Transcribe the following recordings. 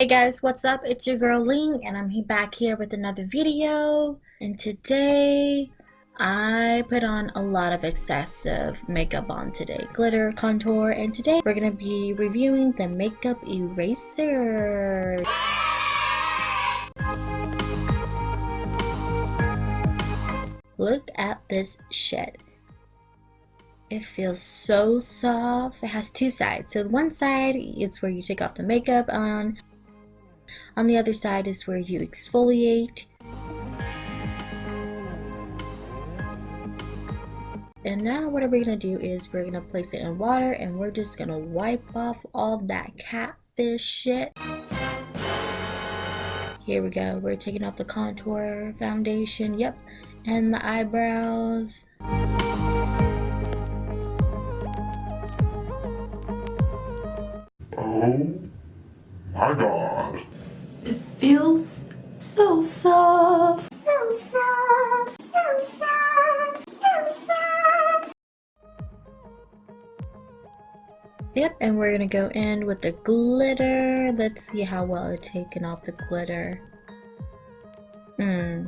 Hey guys, what's up? It's your girl Ling and I'm back here with another video. And today I put on a lot of excessive makeup on today. Glitter, contour, and today we're gonna be reviewing the makeup eraser. Look at this shit. It feels so soft. It has two sides. So one side, it's where you take off the makeup on the other side is where you exfoliate. And now what we're gonna do is we're gonna place it in water and we're just gonna wipe off all that catfish shit. Here we go. We're taking off the contour foundation, yep, and the eyebrows. Oh my god. It feels so soft. Yep, and we're gonna go in with the glitter. Let's see how well it's taken off the glitter. Or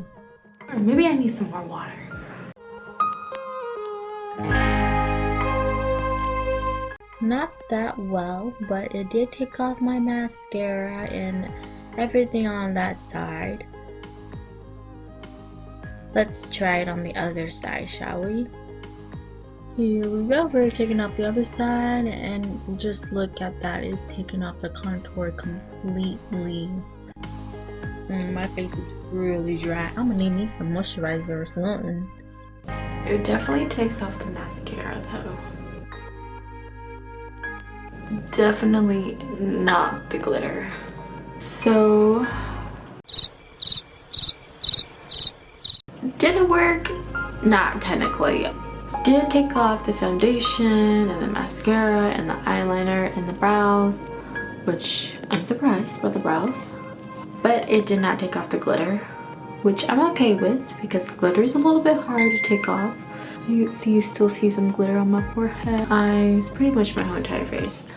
maybe I need some more water. Not that well, but it did take off my mascara and everything on that side. Let's try it on the other side, shall we? Here we go, we're taking off the other side and just look at that, it's taking off the contour completely. My face is really dry. I'm gonna need me some moisturizer or something. It definitely takes off the mascara though. Definitely not the glitter. So, did it work? Not technically. Did take off the foundation and the mascara and the eyeliner and the brows, which I'm surprised about the brows. But it did not take off the glitter, which I'm okay with because glitter is a little bit hard to take off. You still see some glitter on my forehead, eyes, pretty much my whole entire face.